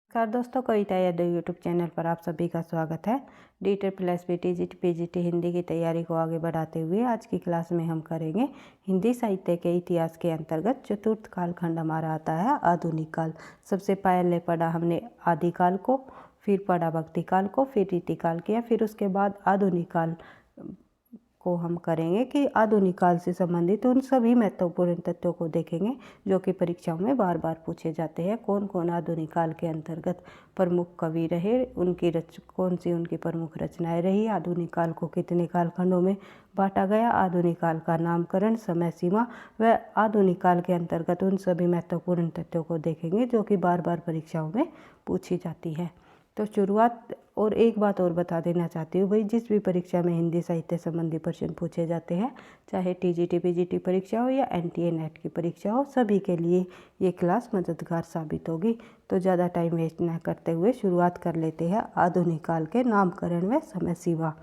नमस्कार दोस्तों, कविता Yadav YouTube channel पर आप सभी का स्वागत है। डी.टेड प्लस पीटीजीटी पीजीटी हिंदी की तैयारी को आगे बढ़ाते हुए आज की क्लास में हम करेंगे हिंदी साहित्य के इतिहास के अंतर्गत चतुर्थ कालखंड हमारा आता है आधुनिक काल। सबसे पहले पढ़ा हमने आदिकाल को, फिर पढ़ा भक्ति काल को, फिर रीतिकाल किया, फिर उसके बाद आधुनिक काल को हम करेंगे कि आधुनिक काल से संबंधित उन सभी महत्वपूर्ण तथ्यों को देखेंगे जो कि परीक्षाओं में बार बार पूछे जाते हैं। कौन कौन आधुनिक काल के अंतर्गत प्रमुख कवि रहे, उनकी कौन सी उनकी प्रमुख रचनाएं रही, आधुनिक काल को कितने कालखंडों में बांटा गया, आधुनिक काल का नामकरण, समय सीमा व आधुनिक काल के अंतर्गत उन सभी महत्वपूर्ण तथ्यों को देखेंगे जो कि बार बार परीक्षाओं में पूछी जाती है। तो शुरुआत और एक बात और बता देना चाहती हूँ भाई, जिस भी परीक्षा में हिंदी साहित्य संबंधी प्रश्न पूछे जाते हैं, चाहे टीजीटी पीजीटी परीक्षा हो या एनटीए नेट की परीक्षा हो, सभी के लिए ये क्लास मददगार साबित होगी। तो ज़्यादा टाइम वेस्ट न करते हुए शुरुआत कर लेते हैं आधुनिक काल के नामकरण व समय सीमा।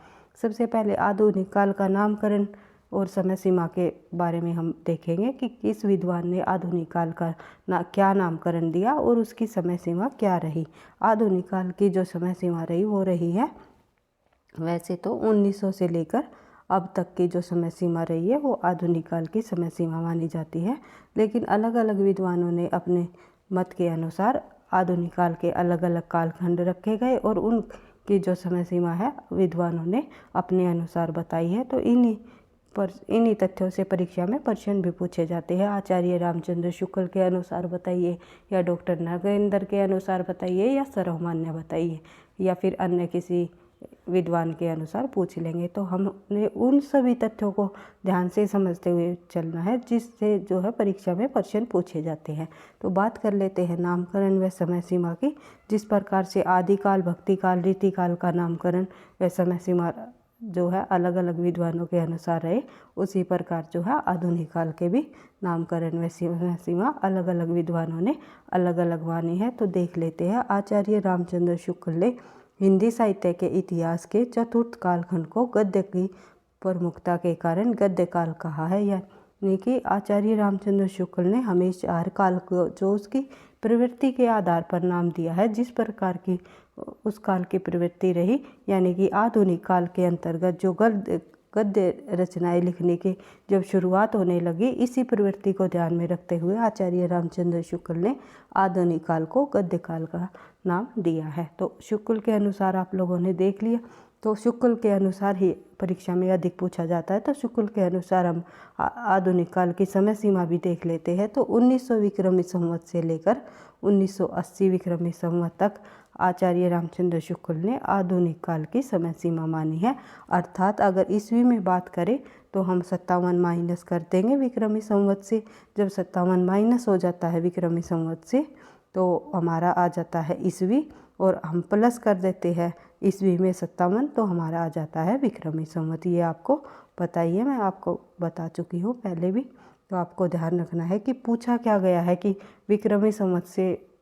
सबसे पहले आधुनिक काल का नामकरण और समय सीमा के बारे में हम देखेंगे कि किस विद्वान ने आधुनिक काल का क्या नामकरण दिया और उसकी समय सीमा क्या रही। आधुनिक काल की जो समय सीमा रही वो रही है, वैसे तो 1900 से लेकर अब तक की जो समय सीमा रही है वो आधुनिक काल की समय सीमा मानी जाती है। लेकिन अलग अलग विद्वानों ने अपने मत के अनुसार आधुनिक काल के अलग अलग कालखंड रखे गए और उनकी जो समय सीमा है विद्वानों ने अपने अनुसार बताई है। तो इन्हीं तथ्यों से परीक्षा में प्रश्न भी पूछे जाते हैं। आचार्य रामचंद्र शुक्ल के अनुसार बताइए, या डॉक्टर नागेंद्र के अनुसार बताइए, या सर्वमान्य बताइए, या फिर अन्य किसी विद्वान के अनुसार पूछ लेंगे। तो हमने उन सभी तथ्यों को ध्यान से समझते हुए चलना है जिससे जो है परीक्षा में प्रश्न पूछे जाते हैं। तो बात कर लेते हैं नामकरण व समय सीमा की। जिस प्रकार से आदिकाल, भक्तिकाल, रीतिकाल का नामकरण व समय सीमा जो है अलग अलग विद्वानों के अनुसार रहे, उसी प्रकार जो है आधुनिक काल के भी नामकरण व समय सीमा अलग अलग विद्वानों ने अलग अलग मानी है। तो देख लेते हैं। आचार्य रामचंद्र शुक्ल ने हिंदी साहित्य के इतिहास के चतुर्थ कालखंड को गद्य की प्रमुखता के कारण गद्य काल कहा है। यानी कि आचार्य रामचंद्र शुक्ल ने हमेशा हर काल को जो उसकी प्रवृत्ति के आधार पर नाम दिया है, जिस प्रकार की उस काल की प्रवृत्ति रही, यानी कि आधुनिक काल के अंतर्गत जो गद्य रचनाएं लिखने की जब शुरुआत होने लगी, इसी प्रवृत्ति को ध्यान में रखते हुए आचार्य रामचंद्र शुक्ल ने आधुनिक काल को गद्य काल का नाम दिया है। तो शुक्ल के अनुसार आप लोगों ने देख लिया। तो शुक्ल के अनुसार ही परीक्षा में अधिक पूछा जाता है। तो शुक्ल के अनुसार हम आधुनिक काल की समय सीमा भी देख लेते हैं। तो 1900 विक्रमी संवत से लेकर 1980 विक्रमी संवत तक आचार्य रामचंद्र शुक्ल ने आधुनिक काल की समय सीमा मानी है। अर्थात अगर ईस्वी में बात करें तो हम 57 माइनस कर देंगे विक्रमी संवत से। जब 57 माइनस हो जाता है विक्रमी संवत से तो हमारा आ जाता है ईस्वी, और हम प्लस कर देते हैं ईस्वी में 57 तो हमारा आ जाता है विक्रमी संवत। ये आपको पता ही है, मैं आपको बता चुकी हूँ पहले भी। तो आपको ध्यान रखना है कि पूछा क्या गया है, कि विक्रमी संवत से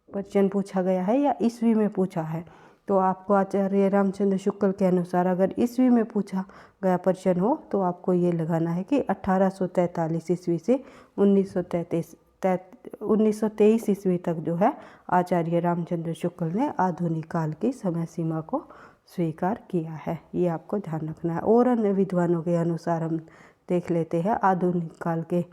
प्रश्न पूछा गया है या ईस्वी में पूछा है। तो आपको आचार्य रामचंद्र शुक्ल के अनुसार अगर ईस्वी में पूछा गया प्रश्न हो तो आपको ये लगाना है कि 1843 ईस्वी से 1923 ईस्वी तक जो है आचार्य रामचंद्र शुक्ल ने आधुनिक काल की समय सीमा को स्वीकार किया है। ये आपको ध्यान रखना है। और अन्य विद्वानों के अनुसार हम देख लेते हैं आधुनिक काल के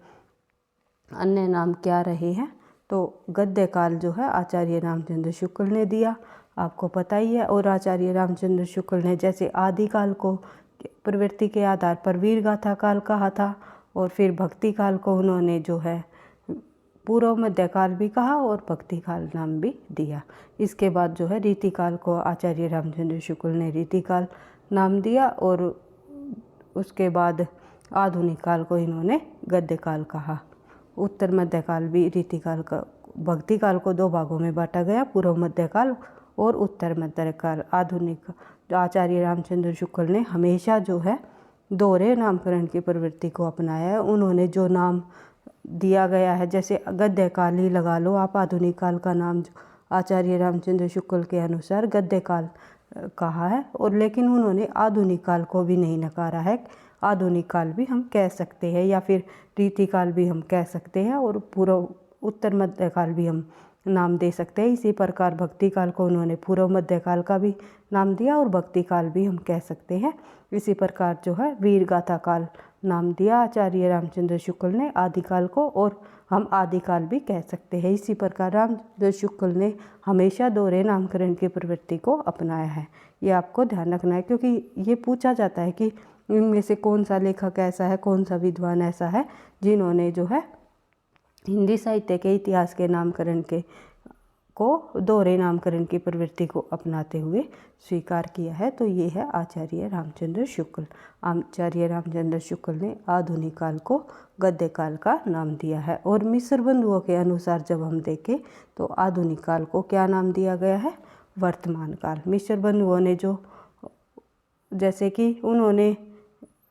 अन्य नाम क्या रहे हैं। तो गद्य काल जो है आचार्य रामचंद्र शुक्ल ने दिया, आपको पता ही है। और आचार्य रामचंद्र शुक्ल ने जैसे आदिकाल को प्रवृत्ति के आधार पर वीर गाथा काल कहा था, और फिर भक्ति काल को उन्होंने जो है पूर्व मध्यकाल भी कहा और भक्ति काल नाम भी दिया। इसके बाद जो है रीतिकाल को आचार्य रामचंद्र शुक्ल ने रीतिकाल नाम दिया, और उसके बाद आधुनिक काल को इन्होंने गद्य काल कहा। उत्तर मध्यकाल भी रीतिकाल का भक्ति काल को दो भागों में बांटा गया, पूर्व मध्यकाल और उत्तर मध्यकाल। आधुनिक जो आचार्य रामचंद्र शुक्ल ने हमेशा जो है दोहरे नामकरण की प्रवृत्ति को अपनाया है। उन्होंने जो नाम दिया गया है, जैसे गद्य काल ही लगा लो आप, आधुनिक काल का नाम आचार्य रामचंद्र शुक्ल के अनुसार गद्य काल कहा है, और लेकिन उन्होंने आधुनिक काल को भी नहीं नकारा है। आधुनिक काल भी हम कह सकते हैं, या फिर रीतिकाल भी हम कह सकते हैं, और पूर्व उत्तर मध्यकाल भी हम नाम दे सकते हैं। इसी प्रकार भक्ति काल को उन्होंने पूर्व मध्यकाल का भी नाम दिया और भक्ति काल भी हम कह सकते हैं। इसी प्रकार जो है वीर गाथा काल नाम दिया आचार्य रामचंद्र शुक्ल ने आदिकाल को, और हम आदिकाल भी कह सकते हैं। इसी प्रकार रामचंद्र शुक्ल ने हमेशा दोहरे नामकरण की प्रवृत्ति को अपनाया है। ये आपको ध्यान रखना है, क्योंकि ये पूछा जाता है कि इनमें से कौन सा लेखक ऐसा है, कौन सा विद्वान ऐसा है जिन्होंने जो है हिंदी साहित्य के इतिहास के नामकरण को दोहरे नामकरण की प्रवृत्ति को अपनाते हुए स्वीकार किया है। तो ये है आचार्य रामचंद्र शुक्ल। आचार्य रामचंद्र शुक्ल ने आधुनिक काल को गद्य काल का नाम दिया है। और मिश्र बंधुओं के अनुसार जब हम देखें तो आधुनिक काल को क्या नाम दिया गया है? वर्तमान काल। मिश्र बंधुओं ने जो, जैसे कि उन्होंने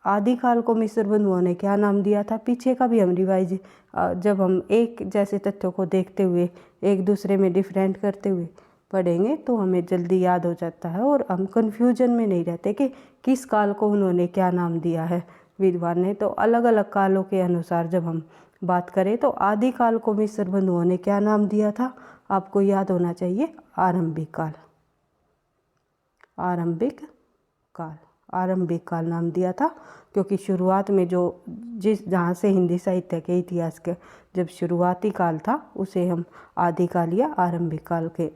आदिकाल को मिश्र बंधुओं ने क्या नाम दिया था, पीछे का भी हम रिवाइज, जब हम एक जैसे तथ्यों को देखते हुए एक दूसरे में डिफरेंट करते हुए पढ़ेंगे तो हमें जल्दी याद हो जाता है और हम कन्फ्यूजन में नहीं रहते कि किस काल को उन्होंने क्या नाम दिया है विद्वान ने। तो अलग अलग कालों के अनुसार जब हम बात करें तो आदिकाल को मिश्र बंधुओं ने क्या नाम दिया था, आपको याद होना चाहिए, आरंभिक काल। आरंभिक काल नाम दिया था, क्योंकि शुरुआत में जहाँ से हिंदी साहित्य के इतिहास के जब शुरुआती काल था उसे हम आदिकाल या आरंभिक काल के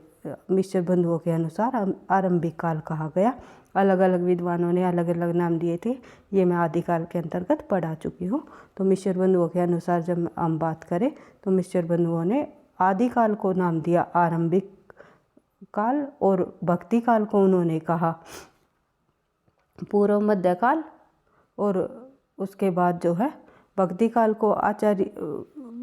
मिश्र बंधुओं के अनुसार आरंभिक काल कहा गया। अलग अलग विद्वानों ने अलग अलग नाम दिए थे, ये मैं आदिकाल के अंतर्गत पढ़ा चुकी हूँ। तो मिश्र बंधुओं के अनुसार जब हम बात करें तो मिश्र बंधुओं ने आदिकाल को नाम दिया आरंभिक काल, और भक्ति काल को उन्होंने कहा पूर्व मध्यकाल, और उसके बाद जो है भक्ति काल को आचार्य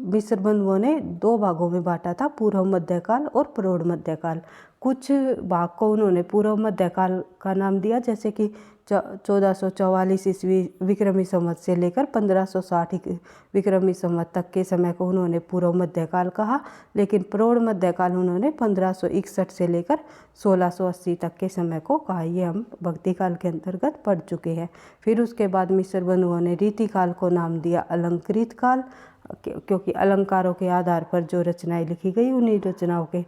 मिश्र बंधुओं ने दो भागों में बांटा था, पूर्व मध्यकाल और प्रौढ़ मध्यकाल। कुछ भाग को उन्होंने पूर्व मध्यकाल का नाम दिया, जैसे कि 1444 ईस्वी विक्रमी संवत से लेकर 1560 विक्रमी संवत तक के समय को उन्होंने पूर्व मध्यकाल कहा। लेकिन प्रौढ़ मध्यकाल उन्होंने 1561 से लेकर 1680 तक के समय को कहा। ये हम भक्ति काल के अंतर्गत पढ़ चुके हैं। फिर उसके बाद मिश्र बंधुओं ने रीतिकाल को नाम दिया अलंकृत काल, क्योंकि अलंकारों के आधार पर जो रचनाएं लिखी गई उन्हीं रचनाओं के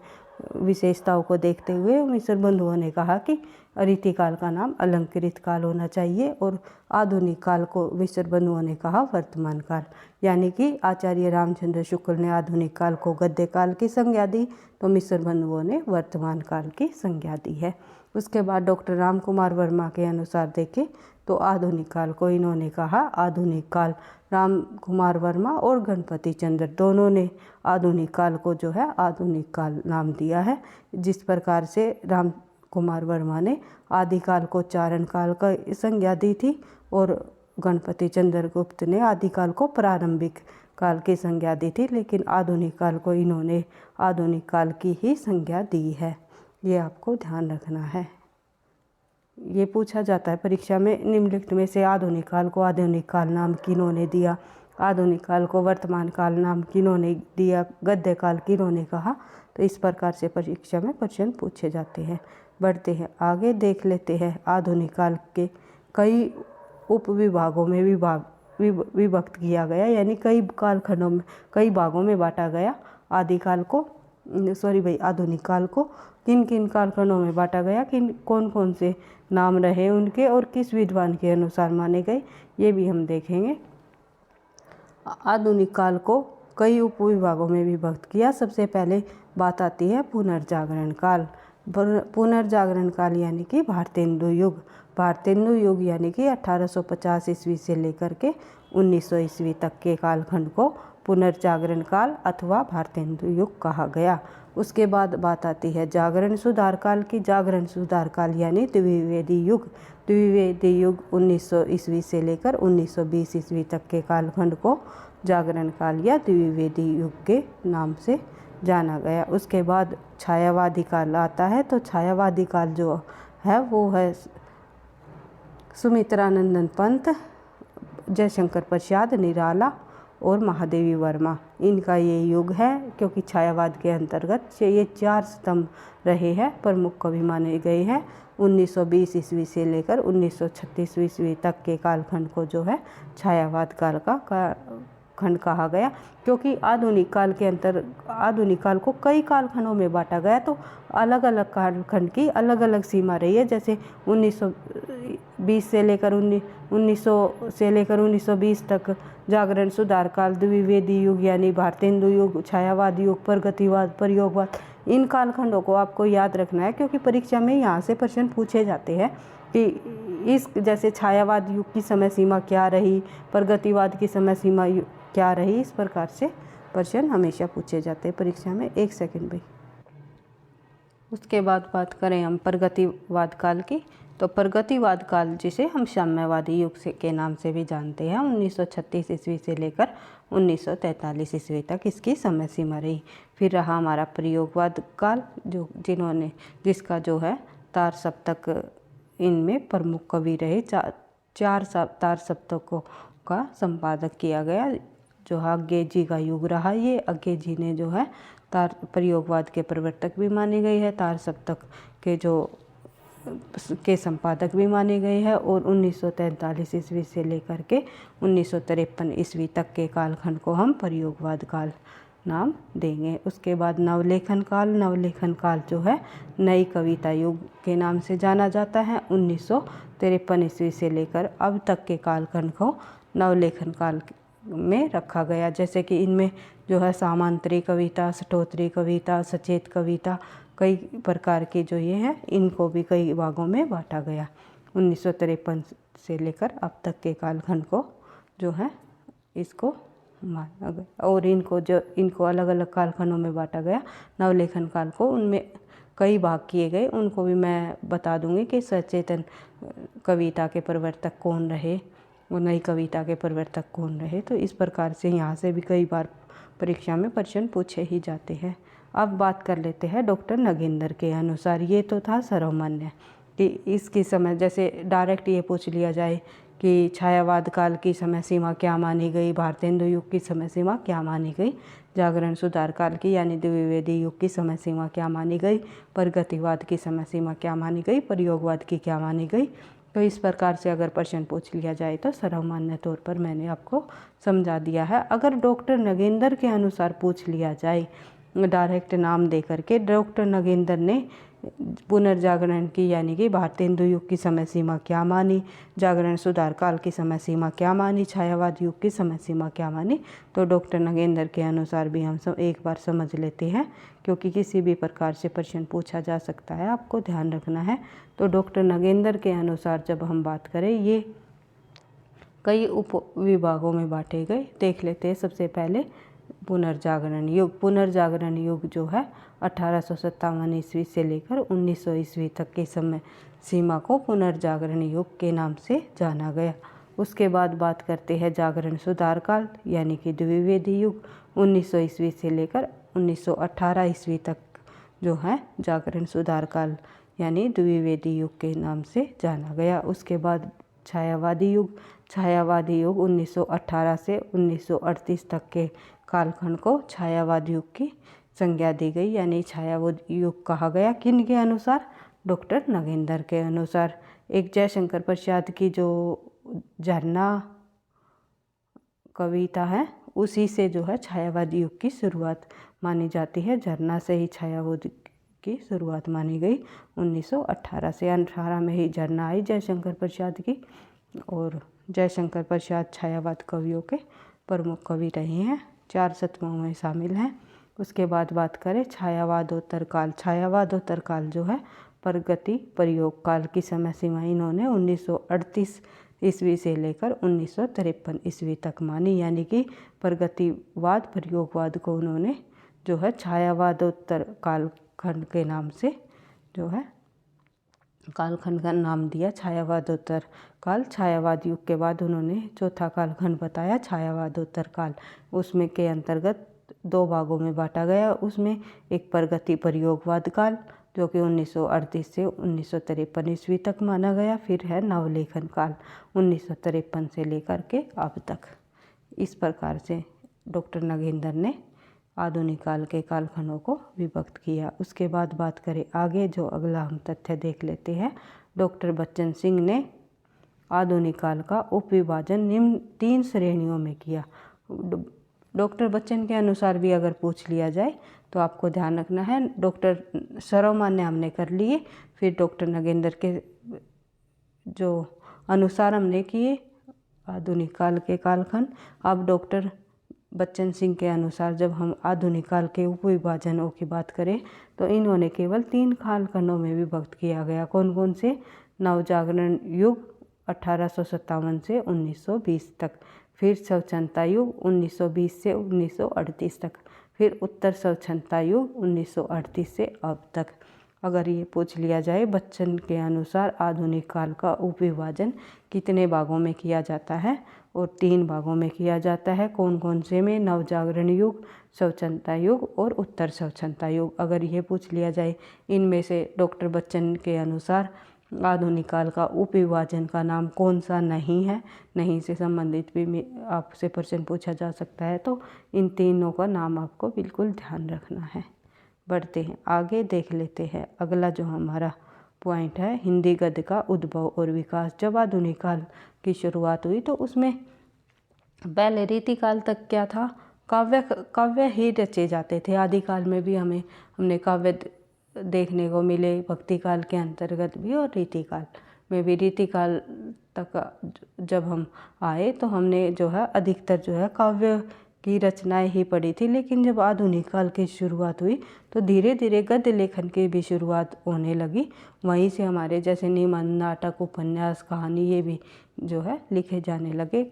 विशेषताओं को देखते हुए मिश्र बंधुओं ने कहा कि रीतिकाल का नाम अलंकृत काल होना चाहिए, और आधुनिक काल को मिश्र बंधुओं ने कहा वर्तमान काल। यानी कि आचार्य रामचंद्र शुक्ल ने आधुनिक काल को गद्य काल की संज्ञा दी, तो मिश्र बंधुओं ने वर्तमान काल की संज्ञा दी है। उसके बाद डॉक्टर राम कुमार वर्मा के अनुसार देखें तो आधुनिक काल को इन्होंने कहा आधुनिक काल। राम कुमार वर्मा और गणपति चंद्र दोनों ने आधुनिक काल को जो है आधुनिक काल नाम दिया है। जिस प्रकार से राम कुमार वर्मा ने आदिकाल को चारण काल का संज्ञा दी थी, और गणपति चंद्र गुप्त ने आदिकाल को प्रारंभिक काल की संज्ञा दी थी, लेकिन आधुनिक काल को इन्होंने आधुनिक काल की ही संज्ञा दी है। ये आपको ध्यान रखना है। ये पूछा जाता है परीक्षा में, निम्नलिखित में से आधुनिक काल को आधुनिक काल नाम किन्होंने दिया, आधुनिक काल को वर्तमान काल नाम किन्होंने दिया, गद्य काल किन्होंने कहा। तो इस प्रकार से परीक्षा में प्रश्न पूछे जाते हैं। बढ़ते हैं आगे, देख लेते हैं आधुनिक काल के कई उप विभागों में विभक्त किया गया, यानी कई कालखंडों में कई भागों में बांटा गया। आधुनिक काल को किन किन कालखंडों में बांटा गया, कौन कौन से नाम रहे उनके और किस विद्वान के अनुसार माने गए, ये भी हम देखेंगे। आधुनिक काल को कई उपविभागों में विभक्त किया। सबसे पहले बात आती है पुनर्जागरण काल। पुनर्जागरण काल यानी कि भारतेंदु युग। भारतेंदु युग यानी कि 1850 ईस्वी से लेकर के 1900 ईस्वी तक के कालखंड को पुनर्जागरण काल अथवा भारतेंदु युग कहा गया। उसके बाद बात आती है जागरण सुधार काल की। जागरण सुधार काल यानी द्विवेदी युग। द्विवेदी युग 1900 ईस्वी से लेकर 1920 ईस्वी तक के कालखंड को जागरण काल या द्विवेदी युग के नाम से जाना गया। उसके बाद छायावादी काल आता है। तो छायावादी काल जो है वो है सुमित्रानंदन पंत, जयशंकर प्रसाद निराला और महादेवी वर्मा, इनका ये युग है। क्योंकि छायावाद के अंतर्गत ये 4 स्तंभ रहे हैं, प्रमुख कवि माने गए हैं। 1920 ईस्वी से लेकर 1936 ईस्वी तक के कालखंड को जो है छायावाद काल का कालखंड कहा गया, क्योंकि आधुनिक काल को कई कालखंडों में बांटा गया, तो अलग अलग कालखंड की अलग अलग सीमा रही है। जैसे 1920 से लेकर 1920 तक जागरण सुधार काल, द्विवेदी युग यानी भारतेंदु युग, छायावाद युग, प्रगतिवाद, प्रयोगवाद, इन कालखंडों को आपको याद रखना है, क्योंकि परीक्षा में यहाँ से प्रश्न पूछे जाते हैं कि इस जैसे छायावाद युग की समय सीमा क्या रही, प्रगतिवाद की समय सीमा क्या रही, इस प्रकार से प्रश्न हमेशा पूछे जाते हैं परीक्षा में। एक सेकंड भाई। उसके बाद बात करें हम प्रगतिवाद काल की, तो प्रगतिवाद काल जिसे हम साम्यवादी युग के नाम से भी जानते हैं, 1936 ईस्वी से लेकर 1943 ईस्वी तक इसकी समय सीमा रही। फिर रहा हमारा प्रयोगवाद काल, जिसका जो है तार सप्तक इनमें प्रमुख कवि रहे, चार तार सप्तकों का संपादक किया गया, जो अज्ञे जी का युग रहा। ये अज्ञे जी ने जो है तार प्रयोगवाद के प्रवर्तक भी माने गए हैं, तार सप्तक के संपादक भी माने गए हैं, और 1943 ईस्वी से लेकर के 1953 ईस्वी तक के कालखंड को हम प्रयोगवाद काल नाम देंगे। उसके बाद नवलेखन काल जो है नई कविता युग के नाम से जाना जाता है। 1953 ईस्वी से लेकर अब तक के कालखंड को नवलेखन काल में रखा गया। जैसे कि इनमें जो है सामांतरी कविता, स्टोत्री कविता, सचेत कविता, कई प्रकार के जो ये हैं, इनको भी कई भागों में बांटा गया। 1953 से लेकर अब तक के कालखंड को जो है इसको माना गया, और इनको अलग अलग कालखंडों में बांटा गया। नवलेखन काल को उनमें कई भाग किए गए, उनको भी मैं बता दूंगी कि सचेतन कविता के प्रवर्तक कौन रहे, वो नई कविता के प्रवर्तक कौन रहे। तो इस प्रकार से यहाँ से भी कई बार परीक्षा में प्रश्न पूछे ही जाते हैं। अब बात कर लेते हैं डॉक्टर नगेंद्र के अनुसार। ये तो था सर्वमान्य कि इसकी समय, जैसे डायरेक्ट ये पूछ लिया जाए कि छायावाद काल की समय सीमा क्या मानी गई, भारतेंदु युग की समय सीमा क्या मानी गई, जागरण सुधार काल की यानी द्विवेदी युग की समय सीमा क्या मानी गई, प्रगतिवाद की समय सीमा क्या मानी गई, प्रयोगवाद की क्या मानी गई, तो इस प्रकार से अगर प्रश्न पूछ लिया जाए तो सर्वमान्य तौर पर मैंने आपको समझा दिया है। अगर डॉक्टर नगेंद्र के अनुसार पूछ लिया जाए डायरेक्ट नाम दे करके, डॉक्टर नगेंद्र ने पुनर्जागरण की यानी कि भारतेंदु युग की समय सीमा क्या मानी, जागरण सुधार काल की समय सीमा क्या मानी, छायावाद युग की समय सीमा क्या मानी, तो डॉक्टर नगेंद्र के अनुसार भी हम सब एक बार समझ लेते हैं, क्योंकि किसी भी प्रकार से प्रश्न पूछा जा सकता है, आपको ध्यान रखना है। तो डॉक्टर नगेंद्र के अनुसार जब हम बात करें, ये कई उप विभागों में बांटे गए। देख लेते हैं सबसे पहले पुनर्जागरण युग जो है 1857 ईस्वी से लेकर 1900 ईस्वी तक के समय सीमा को पुनर्जागरण युग के नाम से जाना गया। उसके बाद बात करते हैं जागरण सुधार काल यानी कि द्विवेदी युग, 1900 ईस्वी से लेकर 1918 ईस्वी तक जो है जागरण सुधार काल यानी द्विवेदी युग के नाम से जाना गया। उसके बाद छायावादी युग 1918 से 1938 तक के कालखंड को छायावाद युग की संज्ञा दी गई, यानी छायावाद युग कहा गया। किन के अनुसार? डॉक्टर नगेंद्र के अनुसार। एक जयशंकर प्रसाद की जो झरना कविता है, उसी से जो है छायावाद युग की शुरुआत मानी जाती है। झरना से ही छायावाद की शुरुआत मानी गई 1918 से। 18 में ही झरना आई जयशंकर प्रसाद की, और जयशंकर प्रसाद छायावाद कवियों के प्रमुख कवि रहे हैं, 4 शतकों में शामिल हैं। उसके बाद बात करें छायावादोत्तर काल। छायावादोत्तर काल जो है प्रगति प्रयोग काल की समय सीमा इन्होंने 1938 ईस्वी से लेकर 1953 ईस्वी तक मानी, यानी कि प्रगतिवाद प्रयोगवाद को उन्होंने जो है छायावादोत्तर कालखंड के नाम से जो है कालखंड का नाम दिया छायावादोत्तर काल। छायावाद युग के बाद उन्होंने चौथा कालखंड बताया छायावादोत्तर काल। उसमें के अंतर्गत 2 भागों में बांटा गया। उसमें एक प्रगति प्रयोगवाद काल जो कि 1938 से 1953 ईस्वी तक माना गया। फिर है नवलेखन काल 1953 से लेकर के अब तक। इस प्रकार से डॉक्टर नगेंद्र ने आधुनिक काल के कालखंडों को विभक्त किया। उसके बाद बात करें आगे, जो अगला हम तथ्य देख लेते हैं। डॉक्टर बच्चन सिंह ने आधुनिक काल का उपविभाजन निम्न 3 श्रेणियों में किया। डॉक्टर बच्चन के अनुसार भी अगर पूछ लिया जाए तो आपको ध्यान रखना है। डॉक्टर सर्वमान्य हमने कर लिए, फिर डॉक्टर नगेंद्र के जो अनुसार हमने किए आधुनिक काल के कालखंड। अब डॉक्टर बच्चन सिंह के अनुसार जब हम आधुनिक काल के उपविभाजनों की बात करें तो इन्होंने केवल 3 कालखंडों में विभक्त किया गया। कौन कौन से? नवजागरण युग 1857 से 1920 तक, फिर स्वच्छंदता युग 1920 से 1938 तक, फिर उत्तर स्वच्छंदता युग 1938 से अब तक। अगर ये पूछ लिया जाए बच्चन के अनुसार आधुनिक काल का उपविभाजन कितने भागों में किया जाता है, और 3 भागों में किया जाता है। कौन कौन से में? नवजागरण युग, स्वच्छंदता युग और उत्तर स्वच्छंदता युग। अगर ये पूछ लिया जाए इनमें से डॉक्टर बच्चन के अनुसार आधुनिक काल का उपविभाजन का नाम कौन सा नहीं है, नहीं से संबंधित भी आपसे प्रश्न पूछा जा सकता है, तो इन तीनों का नाम आपको बिल्कुल ध्यान रखना है। बढ़ते हैं आगे, देख लेते हैं अगला जो हमारा पॉइंट है, हिंदी गद्य का उद्भव और विकास। जब आधुनिक काल की शुरुआत हुई तो उसमें पहले रीतिकाल तक क्या था? काव्य ही रचे जाते थे। आदिकाल में भी हमने काव्य देखने को मिले, भक्ति काल के अंतर्गत भी और रीतिकाल में भी। रीतिकाल तक जब हम आए तो हमने जो है अधिकतर जो है काव्य की रचनाएं ही पढ़ी थी, लेकिन जब आधुनिक काल की शुरुआत हुई तो धीरे धीरे गद्य लेखन की भी शुरुआत होने लगी। वहीं से हमारे जैसे निबंध, नाटक, उपन्यास, कहानी ये भी जो है लिखे जाने लगे।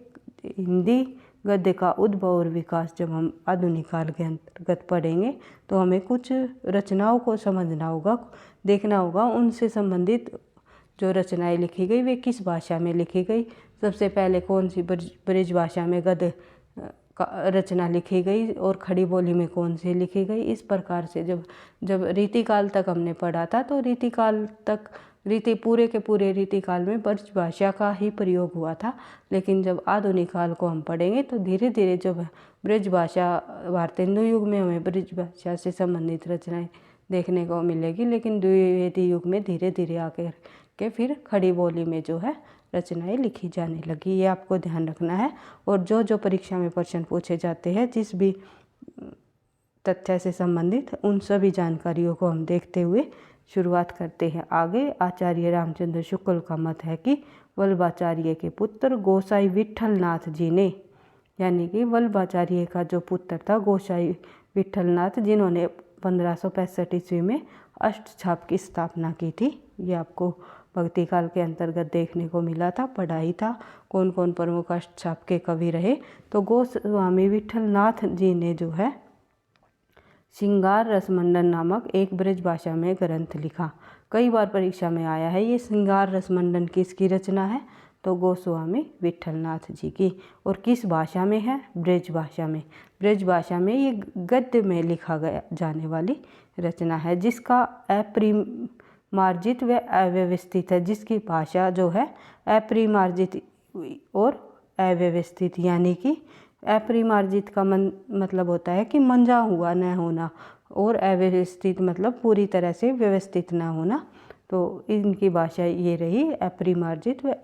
हिंदी गद्य का उद्भव और विकास जब हम आधुनिक काल के अंतर्गत पढ़ेंगे तो हमें कुछ रचनाओं को समझना होगा, देखना होगा उनसे संबंधित जो रचनाएं लिखी गई वे किस भाषा में लिखी गई। सबसे पहले कौन सी ब्रज भाषा में गद्य रचना लिखी गई और खड़ी बोली में कौन सी लिखी गई। इस प्रकार से जब रीतिकाल तक हमने पढ़ा था तो रीतिकाल तक पूरे के पूरे रीतिकाल में ब्रज भाषा का ही प्रयोग हुआ था, लेकिन जब आधुनिक काल को हम पढ़ेंगे तो धीरे धीरे जब ब्रज भाषा भारतेंदु युग में हमें ब्रज भाषा से संबंधित रचनाएं देखने को मिलेगी, लेकिन द्विवेदी युग में धीरे धीरे आकर के फिर खड़ी बोली में जो है रचनाएं लिखी जाने लगी। ये आपको ध्यान रखना है। और जो परीक्षा में प्रश्न पूछे जाते हैं जिस भी तथ्य से संबंधित, उन सभी जानकारियों को हम देखते हुए शुरुआत करते हैं आगे। आचार्य रामचंद्र शुक्ल का मत है कि वल्लभाचार्य के पुत्र गोसाई विट्ठलनाथ जी ने, यानी कि वल्लभाचार्य का जो पुत्र था गोसाई विट्ठलनाथ, जिन्होंने 1565 ईस्वी में अष्टछाप की स्थापना की थी। ये आपको भक्ति काल के अंतर्गत देखने को मिला था, पढ़ाई था। कौन कौन प्रमुख अष्टछाप के कवि रहे? तो गोस्वामी विट्ठलनाथ जी ने जो है श्रृंगार रसमंडन नामक एक ब्रज भाषा में ग्रंथ लिखा। कई बार परीक्षा में आया है ये श्रृंगार रसमंडन किसकी रचना है? तो गोस्वामी विट्ठलनाथ जी की। और किस भाषा में है? ब्रज भाषा में। ब्रज भाषा में ये गद्य में लिखा गया जाने वाली रचना है, जिसका अपरिमार्जित व अव्यवस्थित है, जिसकी भाषा जो है अपरिमार्जित और अव्यवस्थित, यानी कि अपरिमार्जित का मतलब होता है कि मंझा हुआ न होना, और अव्यवस्थित मतलब पूरी तरह से व्यवस्थित न होना। तो इनकी भाषा ये रही अपरिमार्जित व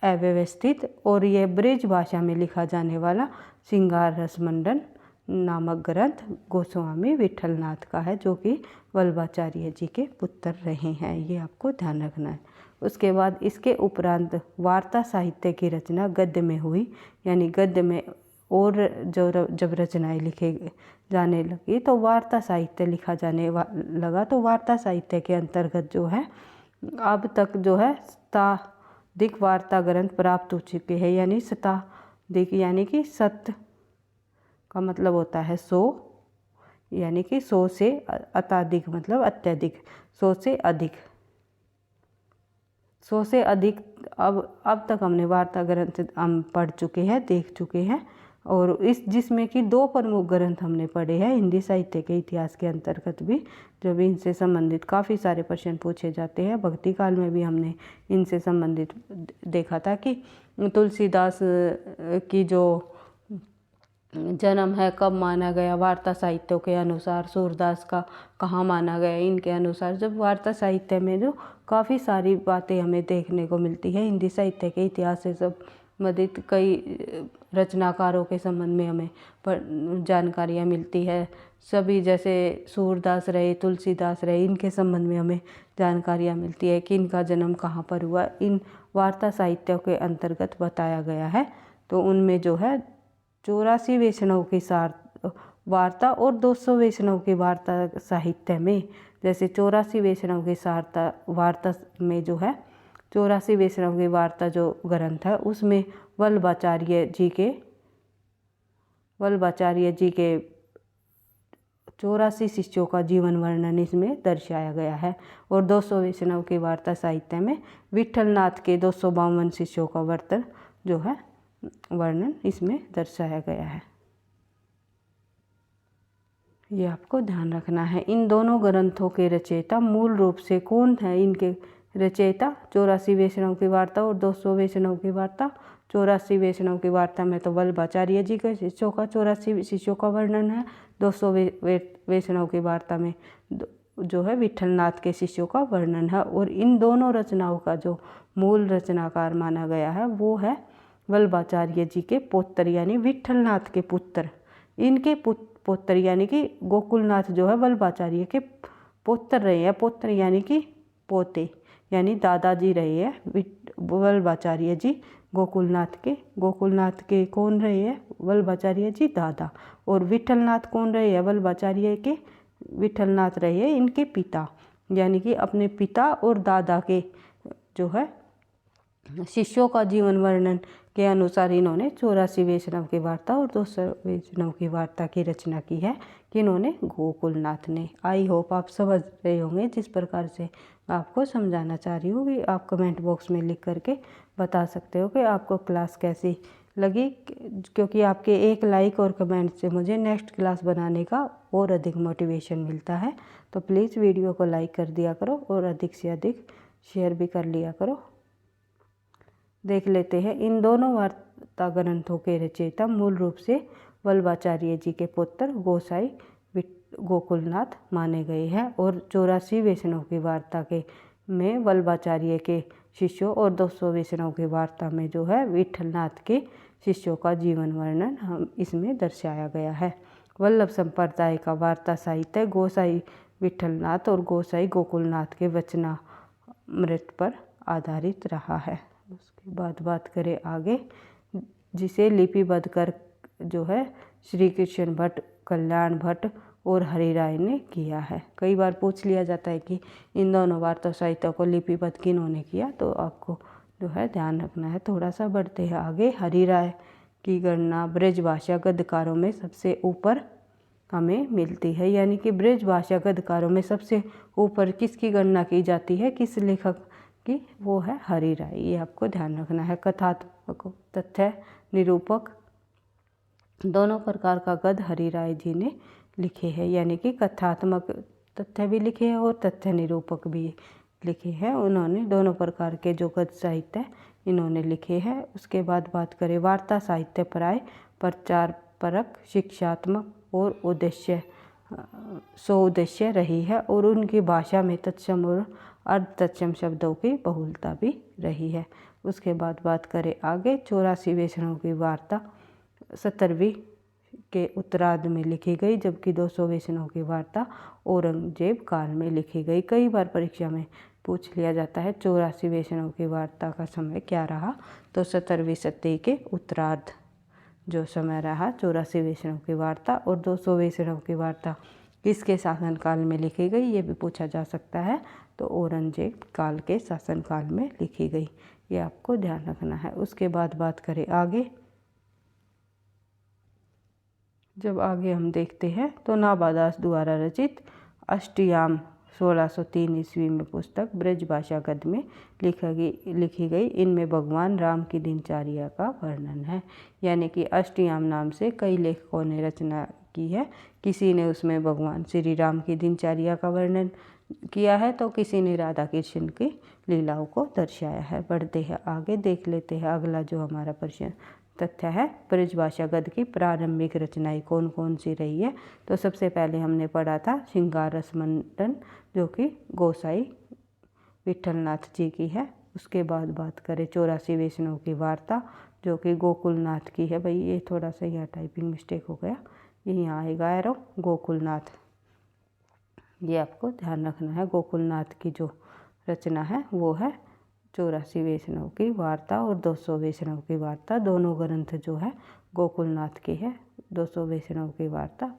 अव्यवस्थित। और ये ब्रज भाषा में लिखा जाने वाला श्रृंगार रसमंडन नामक ग्रंथ गोस्वामी विट्ठलनाथ का है, जो कि वल्लभाचार्य जी के पुत्र रहे हैं। ये आपको ध्यान रखना है। उसके बाद इसके उपरांत वार्ता साहित्य की रचना गद्य में हुई, यानी गद्य में और जब रचनाएं लिखे जाने लगी तो वार्ता साहित्य लिखा जाने लगा। तो वार्ता साहित्य के अंतर्गत जो है अब तक जो है शताधिक वार्ता ग्रंथ प्राप्त हो चुके हैं, यानी शताधिक यानी कि शत का मतलब होता है 100, यानी कि 100 से अत्यधिक मतलब अत्यधिक, 100 से अधिक, 100 से अधिक अब तक हमने वार्ता ग्रंथ हम पढ़ चुके हैं, देख चुके हैं। और जिसमें कि 2 प्रमुख ग्रंथ हमने पढ़े हैं हिंदी साहित्य के इतिहास के अंतर्गत भी, जब इनसे संबंधित काफ़ी सारे प्रश्न पूछे जाते हैं। भक्ति काल में भी हमने इनसे संबंधित देखा था कि तुलसीदास की जो जन्म है कब माना गया, वार्ता साहित्यों के अनुसार। सूरदास का कहाँ माना गया, इनके अनुसार। जब वार्ता साहित्य में जो काफ़ी सारी बातें हमें देखने को मिलती है हिंदी साहित्य के इतिहास से संबंधित कई रचनाकारों के संबंध में हमें जानकारियाँ मिलती है। सभी जैसे सूरदास रहे, तुलसीदास रहे, इनके संबंध में हमें जानकारियाँ मिलती है कि इनका जन्म कहाँ पर हुआ, इन वार्ता साहित्य के अंतर्गत बताया गया है। तो उनमें जो है 84 वैष्णव की वार्ता और 200 वैष्णव की वार्ता साहित्य में, जैसे 84 वैष्णव की वार्ता में जो है 84 वैष्णव की वार्ता जो ग्रंथ है उसमें वल्लभाचार्य जी के 84 शिष्यों का जीवन वर्णन इसमें दर्शाया गया है। और 200 वैष्णव की वार्ता साहित्य में विट्ठलनाथ के 252 शिष्यों का वर्णन इसमें दर्शाया गया है। ये आपको ध्यान रखना है। इन दोनों ग्रंथों के रचयिता मूल रूप से कौन है? इनके रचयिता 84 वैष्णव की वार्ता और 200 वैष्णव की वार्ता। 84 वैष्णव की वार्ता में तो वल्लभाचार्य जी के शिष्यों का 84 शिष्यों का वर्णन है। 200 वैष्णव की वार्ता में जो है विट्ठलनाथ के शिष्यों का वर्णन है। और इन दोनों रचनाओं का जो मूल रचनाकार माना गया है वो है वल्लभाचार्य जी के पौत्र यानी विट्ठलनाथ के पुत्र। इनके पौत्र यानी कि गोकुलनाथ जो है वल्लभाचार्य के पुत्र रहे हैं। पुत्र यानी कि पोते यानी दादाजी रहे हैं वल्लभाचार्य जी गोकुलनाथ के कौन रहे हैं? वल्लभाचार्य जी दादा। और विट्ठलनाथ कौन रहे हैं? विट्ठलनाथ रहे हैं इनके पिता, यानी कि अपने पिता और दादा के जो है शिष्यों का जीवन वर्णन के अनुसार इन्होंने 84 वैष्णव की वार्ता और 200 वैष्णव की वार्ता की रचना की है। किन्होंने? गोकुलनाथ ने। आई होप आप समझ रहे होंगे जिस प्रकार से आपको समझाना चाह रही हूँ कि आप कमेंट बॉक्स में लिख करके बता सकते हो कि आपको क्लास कैसी लगी, क्योंकि आपके एक लाइक और कमेंट से मुझे नेक्स्ट क्लास बनाने का और अधिक मोटिवेशन मिलता है। तो प्लीज़ वीडियो को लाइक कर दिया करो और अधिक से अधिक शेयर भी कर लिया करो। देख लेते हैं इन दोनों वार्ता ग्रंथों के रचयिता मूल रूप से वल्लभाचार्य जी के पुत्र गोसाई गोकुलनाथ माने गए हैं। और 84 वैष्णव की वार्ता में वल्लभाचार्य के शिष्यों और 200 वैष्णव की वार्ता में जो है विट्ठलनाथ के शिष्यों का जीवन वर्णन हम इसमें दर्शाया गया है। वल्लभ संप्रदाय का वार्ता साहित्य गोसाई विट्ठलनाथ और गोसाई गोकुलनाथ के वचनामृत पर आधारित रहा है। उसके बाद बात करें आगे, जिसे लिपिबद्ध कर जो है श्री कृष्ण भट्ट, कल्याण भट्ट और हरिराय ने किया है। कई बार पूछ लिया जाता है कि इन दोनों वार्ता साहित्य को लिपिबद्ध किन्होंने किया, तो आपको जो है ध्यान रखना है। थोड़ा सा बढ़ते हैं आगे। हरिराय की गणना ब्रजभाषा गद्यकारों में सबसे ऊपर हमें मिलती है, यानी कि ब्रजभाषा गद्यकारों में सबसे ऊपर किसकी गणना की जाती है, किस लेखक की? वो है हरिराय। ये आपको ध्यान रखना है। कथात्मक, तथ्य निरूपक दोनों प्रकार का गद्य हरिराय जी ने लिखे हैं, यानी कि कथात्मक तथ्य भी लिखे हैं और तथ्य निरूपक भी लिखे हैं। उन्होंने दोनों प्रकार के जो गद्य साहित्य इन्होंने लिखे हैं। उसके बाद बात करें वार्ता साहित्य प्राय प्रचार परक, शिक्षात्मक और उद्देश्य रही है और उनकी भाषा में तत्सम और अर्ध तत्सम शब्दों की बहुलता भी रही है। उसके बाद बात करें आगे। 84 वैष्णव की वार्ता 17वीं के उत्तरार्ध में लिखी गई, जबकि 200 वैष्णव की वार्ता औरंगजेब काल में लिखी गई। कई बार परीक्षा में पूछ लिया जाता है 84 वैष्णव की वार्ता का समय क्या रहा, तो 17वीं सदी के उत्तरार्ध जो समय रहा 84 वैष्णव की वार्ता। और 200 वैष्णव की वार्ता किसके शासनकाल में लिखी गई, ये भी पूछा जा सकता है, तो औरंगजेब काल के शासनकाल में लिखी गई। ये आपको ध्यान रखना है। उसके बाद बात करें आगे। जब आगे हम देखते हैं तो नाभादास द्वारा रचित अष्टयाम 1603 ईस्वी में पुस्तक ब्रजभाषा गद्य में लिखी गई। इनमें भगवान राम की दिनचर्या का वर्णन है, यानी कि अष्टयाम नाम से कई लेखकों ने रचना की है। किसी ने उसमें भगवान श्री राम की दिनचर्या का वर्णन किया है, तो किसी ने राधा कृष्ण की लीलाओं को दर्शाया है। बढ़ते हैं आगे, देख लेते हैं अगला जो हमारा प्रश्न तथ्य है। ब्रजभाषा गद्य की प्रारंभिक रचनाएं कौन कौन सी रही है, तो सबसे पहले हमने पढ़ा था श्रृंगार रस मंडन, जो कि गोसाई विट्ठलनाथ जी की है। उसके बाद बात करें 84 वैष्णव की वार्ता जो कि गोकुलनाथ की है। भाई ये थोड़ा सा यहाँ टाइपिंग मिस्टेक हो गया, ये यहाँ आएगा एरो गोकुलनाथ, ये आपको ध्यान रखना है। गोकुलनाथ की जो रचना है वो है 84 वैष्णव की वार्ता और 200 वैष्णव की वार्ता। दोनों ग्रंथ जो है गोकुलनाथ की है, 200 वैष्णव की वार्ता।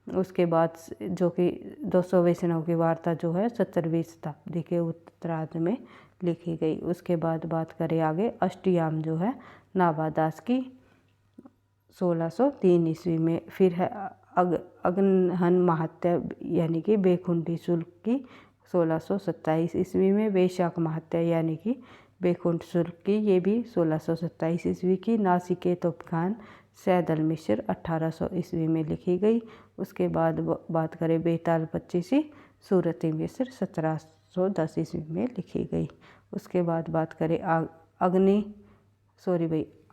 उसके बाद जो कि 200 वैष्णव की वार्ता जो है 17वीं शताब्दी के उत्तरार्ध में लिखी गई। उसके बाद बात करें आगे, अष्टयाम जो है नाभादास की 1603 ईस्वी में। फिर है अगनहन महात्या यानी कि बेकुंठी शुल्क की 1627 ईस्वी में। वैशाख महात्या यानी कि बेकुंठ शुल्क की, ये भी 1627 ईस्वी की। नासिकेतोप खान सैदल मिश्र 1800 ईस्वी में लिखी गई। उसके बाद बात करें बेताल पच्चीसी सूरती मिश्र 1710 ईस्वी में लिखी गई। उसके बाद बात करें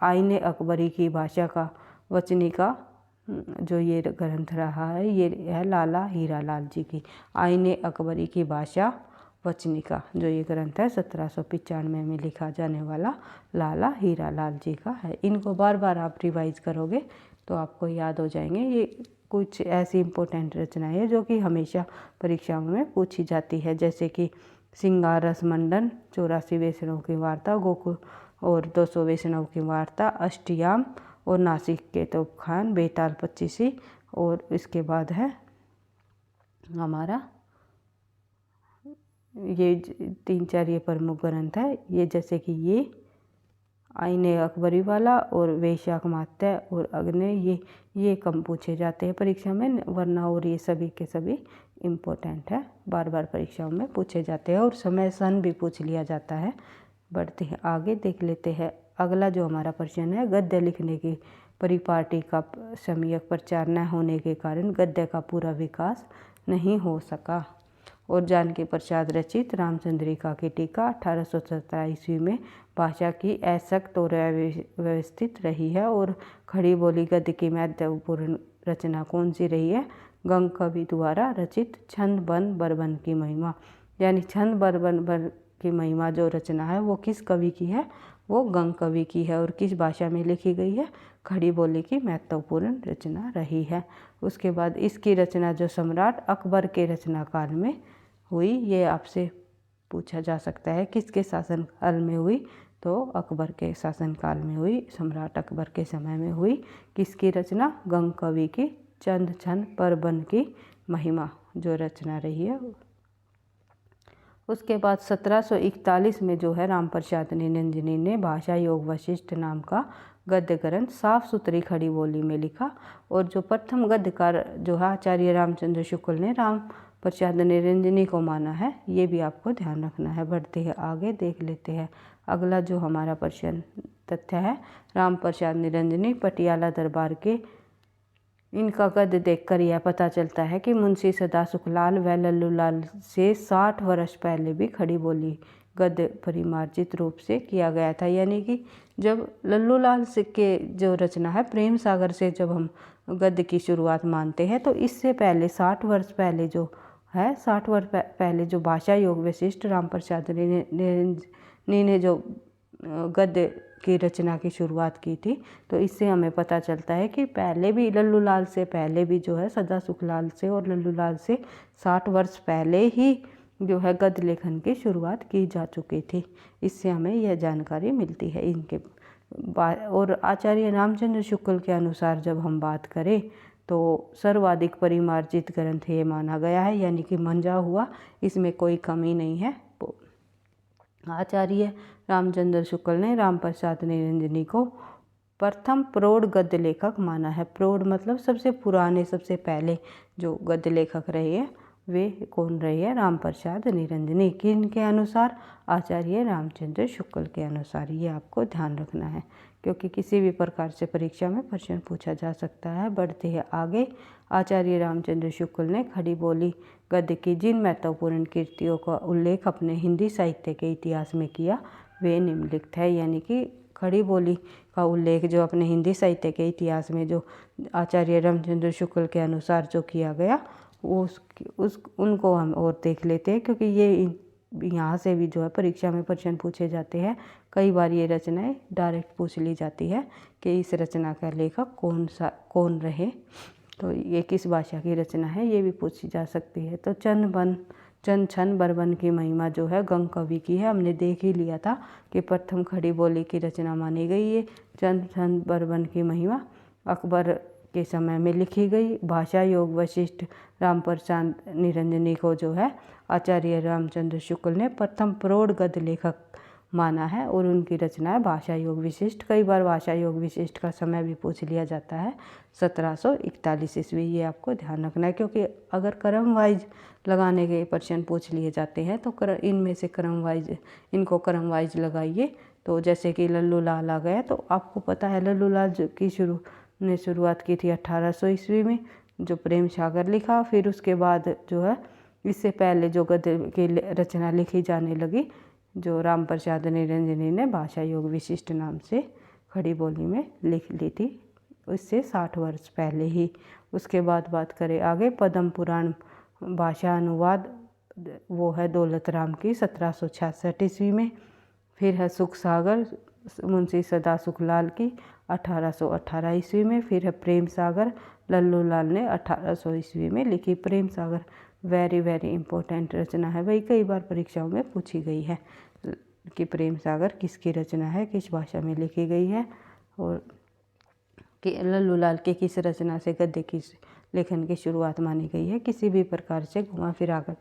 आईने अकबरी की भाषा का वचनिका, जो ये ग्रंथ रहा है ये है लाला हीरालाल जी की। आईने अकबरी की भाषा वचनिका जो ये ग्रंथ है 1795 में लिखा जाने वाला लाला हीरालाल जी का है। इनको बार बार आप रिवाइज करोगे तो आपको याद हो जाएंगे। ये कुछ ऐसी इम्पोर्टेंट रचनाएं हैं जो कि हमेशा परीक्षाओं में पूछी जाती है, जैसे कि सिंगार रस मंडन 84 वैष्णव की वार्ता, गोकुल और 200 वैष्णव की वार्ता, अष्टयाम और नासिकेतोप खान, बेताल पच्चीसी। और इसके बाद है हमारा ये 3-4 ये प्रमुख ग्रंथ है ये, जैसे कि ये आईने अकबरी वाला और वैशाख महात्या और अग्नि, ये कम पूछे जाते हैं परीक्षा में, वरना और ये सभी के सभी इम्पोर्टेंट है, बार बार परीक्षाओं में पूछे जाते हैं और समय सन भी पूछ लिया जाता है। बढ़ते हैं आगे, देख लेते हैं अगला जो हमारा प्रश्न है। गद्य लिखने की परिपाटी का सम्यक प्रचार न होने के कारण गद्य का पूरा विकास नहीं हो सका। और जानकी प्रसाद रचित रामचंद्रिका की टीका 1817 ईस्वी में भाषा की असक्त और व्यवस्थित रही है। और खड़ी बोली गद्य की महत्वपूर्ण रचना कौन सी रही है? गंग कवि द्वारा रचित छंद बन बरबन की महिमा, यानी छंद बरबन की महिमा जो रचना है वो किस कवि की है? वो गंग कवि की है। और किस भाषा में लिखी गई है? खड़ी बोली की महत्वपूर्ण रचना रही है। उसके बाद इसकी रचना जो सम्राट अकबर के रचना काल में हुई, ये आपसे पूछा जा सकता है किसके शासनकाल में हुई? तो अकबर के शासनकाल में हुई, सम्राट अकबर के समय में हुई। किसकी रचना? गंग कवि की चंद छंद बरबन की महिमा जो रचना रही है। उसके बाद 1741 में जो है राम प्रसाद निरंजनी ने भाषा योग वशिष्ठ नाम का गद्य ग्रंथ साफ सुथरी खड़ी बोली में लिखा। और जो प्रथम गद्यकार जो है आचार्य रामचंद्र शुक्ल ने राम प्रसाद निरंजनी को माना है, ये भी आपको ध्यान रखना है। बढ़ते हैं आगे, देख लेते हैं अगला जो हमारा प्रश्न तथ्य है। राम प्रसाद निरंजनी पटियाला दरबार के, इनका गद्य देखकर यह पता चलता है कि मुंशी सदा सुखलाल व लल्लूलाल से 60 वर्ष पहले भी खड़ी बोली गद्य परिमार्जित रूप से किया गया था। यानी कि जब लल्लूलाल से के जो रचना है प्रेम सागर से जब हम गद्य की शुरुआत मानते हैं, तो इससे पहले 60 वर्ष पहले जो है, 60 वर्ष पहले जो भाषा योग वशिष्ठ राम प्रसाद निरंजनी ने जो गद्य की रचना की शुरुआत की थी, तो इससे हमें पता चलता है कि पहले भी लल्लूलाल से पहले भी जो है सदा सुखलाल से और लल्लूलाल से 60 वर्ष पहले ही जो है गद्य लेखन की शुरुआत की जा चुकी थी। इससे हमें यह जानकारी मिलती है इनके और आचार्य रामचंद्र शुक्ल के अनुसार जब हम बात करें तो सर्वाधिक परिमार्जित ग्रंथ ये माना गया है, यानी कि मंजा हुआ, इसमें कोई कमी नहीं है। आचार्य रामचंद्र शुक्ल ने राम प्रसाद निरंजनी को प्रथम प्रौढ़ गद्य लेखक माना है। प्रौढ़ मतलब सबसे पुराने, सबसे पहले जो गद्य लेखक रहे हैं वे कौन रहे हैं? राम प्रसाद निरंजनी। किनके अनुसार? आचार्य रामचंद्र शुक्ल के अनुसार। ये आपको ध्यान रखना है क्योंकि किसी भी प्रकार से परीक्षा में प्रश्न पूछा जा सकता है। बढ़ते हैं आगे, आचार्य रामचंद्र शुक्ल ने खड़ी बोली गद्य की जिन महत्वपूर्ण कृतियों का उल्लेख अपने हिंदी साहित्य के इतिहास में किया वे निम्नलिखित है। यानी कि खड़ी बोली का उल्लेख जो अपने हिंदी साहित्य के इतिहास में जो आचार्य रामचंद्र शुक्ल के अनुसार जो किया गया उनको हम और देख लेते हैं, क्योंकि ये यहाँ से भी जो है परीक्षा में प्रश्न पूछे जाते हैं। कई बार ये रचनाएं डायरेक्ट पूछ ली जाती है कि इस रचना का लेखक कौन रहे, तो ये किस भाषा की रचना है, ये भी पूछी जा सकती है। तो चंद छन बरबन की महिमा जो है गंग कवि की है। हमने देख ही लिया था कि प्रथम खड़ी बोली की रचना मानी गई है। चंद छन बरबन की महिमा अकबर के समय में लिखी गई। भाषा योग वशिष्ठ रामप्रसाद निरंजनी को जो है आचार्य रामचंद्र शुक्ल ने प्रथम प्रौढ़ गद्य लेखक माना है और उनकी रचना है भाषा योग विशिष्ट। कई बार भाषा योग विशिष्ट का समय भी पूछ लिया जाता है 1741 ईस्वी। ये आपको ध्यान रखना है, क्योंकि अगर क्रम वाइज लगाने के प्रश्न पूछ लिए जाते हैं तो इनमें से इनको क्रम वाइज लगाइए। तो जैसे कि लल्लू लाल आ गया, तो आपको पता है लल्लू लाल की शुरुआत की थी 1800 ईस्वी में, जो प्रेम सागर लिखा। फिर उसके बाद जो है इससे पहले जो गद्य की रचना लिखी जाने लगी, जो रामप्रसाद निरंजनी ने भाषा योग विशिष्ट नाम से खड़ी बोली में लिख ली थी, इससे 60 वर्ष पहले ही। उसके बाद बात करें आगे, पद्म पुराण भाषा अनुवाद वो है दौलत राम की 1766 ईस्वी में। फिर है सुख सागर मुंशी सदा सुखलाल की 1818 ईस्वी में। फिर है प्रेम सागर लल्लू लाल ने 1800 ईस्वी में लिखी। Prem Sagar very very important रचना है भाई, कई बार परीक्षाओं में पूछी गई है कि प्रेम सागर किसकी रचना है, किस भाषा में लिखी गई है, और कि लल्लू लाल के किस रचना से गद्य की लेखन की शुरुआत मानी गई है। किसी भी प्रकार से घुमा फिरा कर